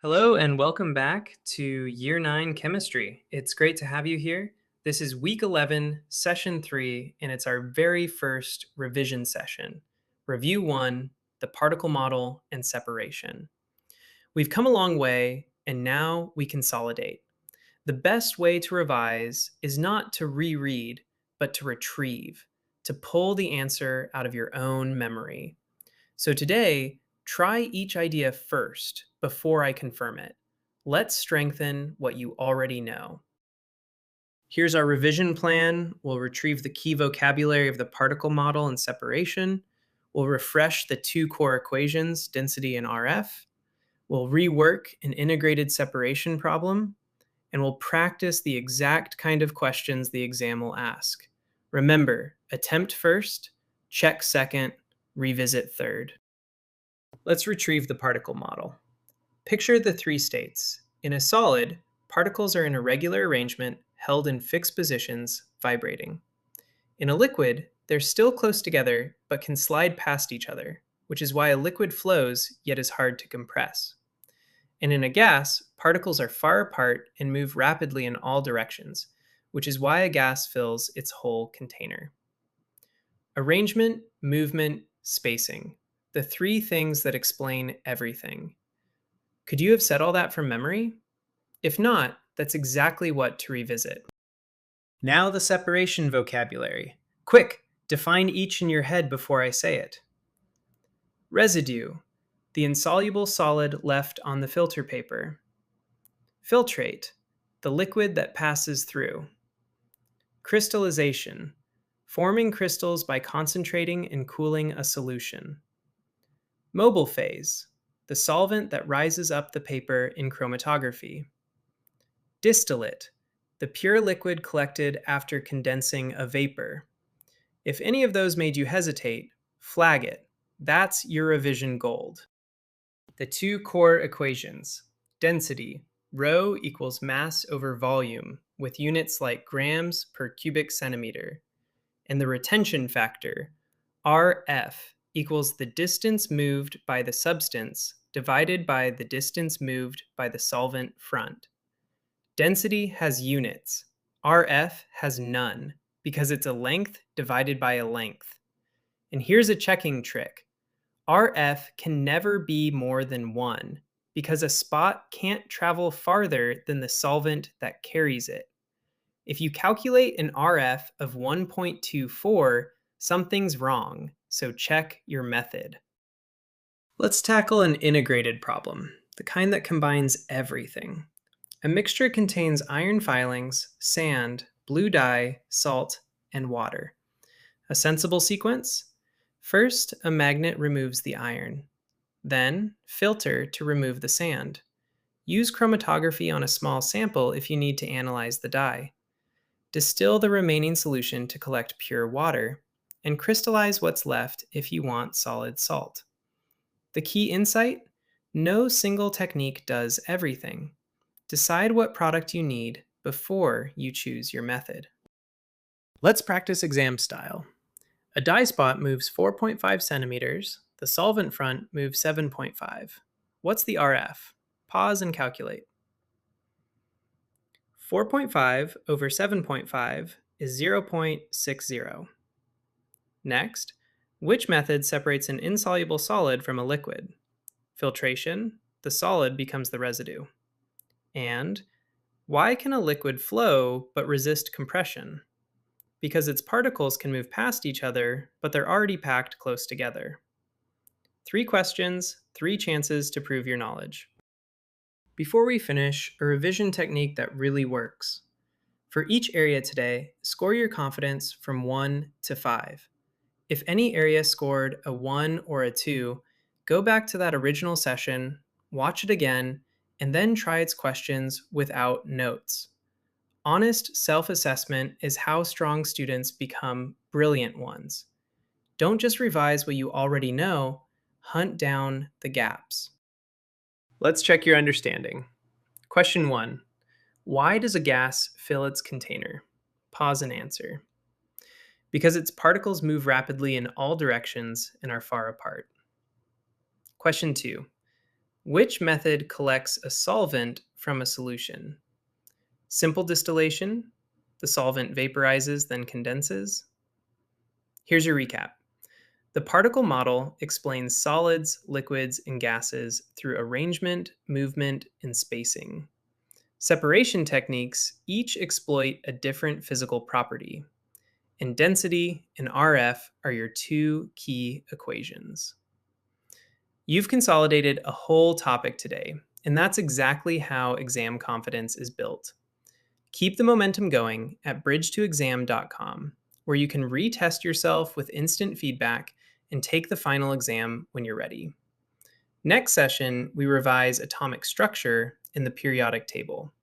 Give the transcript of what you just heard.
Hello and welcome back to Year 9 Chemistry. It's great to have you here. This is week 11, session 3, and it's our very first revision session. Review 1, the particle model and separation. We've come a long way, and now we consolidate. The best way to revise is not to reread, but to retrieve, to pull the answer out of your own memory. So today, try each idea first before I confirm it. Let's strengthen what you already know. Here's our revision plan. We'll retrieve the key vocabulary of the particle model and separation. We'll refresh the two core equations, density and RF. We'll rework an integrated separation problem. And we'll practice the exact kind of questions the exam will ask. Remember, attempt first, check second, revisit third. Let's retrieve the particle model. Picture the three states. In a solid, particles are in a regular arrangement, held in fixed positions, vibrating. In a liquid, they're still close together, but can slide past each other, which is why a liquid flows, yet is hard to compress. And in a gas, particles are far apart and move rapidly in all directions, which is why a gas fills its whole container. Arrangement, movement, spacing. The three things that explain everything. Could you have said all that from memory? If not, that's exactly what to revisit. Now the separation vocabulary. Quick, define each in your head before I say it. Residue, the insoluble solid left on the filter paper. Filtrate, the liquid that passes through. Crystallization, forming crystals by concentrating and cooling a solution. Mobile phase, the solvent that rises up the paper in chromatography. Distillate, the pure liquid collected after condensing a vapor. If any of those made you hesitate, flag it. That's your revision gold. The two core equations. Density, rho equals mass over volume, with units like grams per cubic centimeter. And the retention factor, RF, equals the distance moved by the substance divided by the distance moved by the solvent front. Density has units. RF has none, because it's a length divided by a length. And here's a checking trick. RF can never be more than 1, because a spot can't travel farther than the solvent that carries it. If you calculate an RF of 1.24, something's wrong, so check your method. Let's tackle an integrated problem, the kind that combines everything. A mixture contains iron filings, sand, blue dye, salt, and water. A sensible sequence? First, a magnet removes the iron. Then, filter to remove the sand. Use chromatography on a small sample if you need to analyze the dye. Distill the remaining solution to collect pure water, and crystallize what's left if you want solid salt. The key insight? No single technique does everything. Decide what product you need before you choose your method. Let's practice exam style. A dye spot moves 4.5 centimeters, the solvent front moves 7.5. What's the RF? Pause and calculate. 4.5 over 7.5 is 0.60. Next, which method separates an insoluble solid from a liquid? Filtration, the solid becomes the residue. And why can a liquid flow but resist compression? Because its particles can move past each other, but they're already packed close together. 3 questions, 3 chances to prove your knowledge. Before we finish, a revision technique that really works. For each area today, score your confidence from 1 to 5. If any area scored a 1 or a 2, go back to that original session, watch it again, and then try its questions without notes. Honest self-assessment is how strong students become brilliant ones. Don't just revise what you already know, hunt down the gaps. Let's check your understanding. Question 1. Why does a gas fill its container? Pause and answer. Because its particles move rapidly in all directions and are far apart. Question 2. Which method collects a solvent from a solution? Simple distillation, the solvent vaporizes then condenses. Here's your recap. The particle model explains solids, liquids, and gases through arrangement, movement, and spacing. Separation techniques each exploit a different physical property, and density and RF are your two key equations. You've consolidated a whole topic today, and that's exactly how exam confidence is built. Keep the momentum going at bridge2exam.com, where you can retest yourself with instant feedback and take the final exam when you're ready. Next session, we revise atomic structure in the periodic table.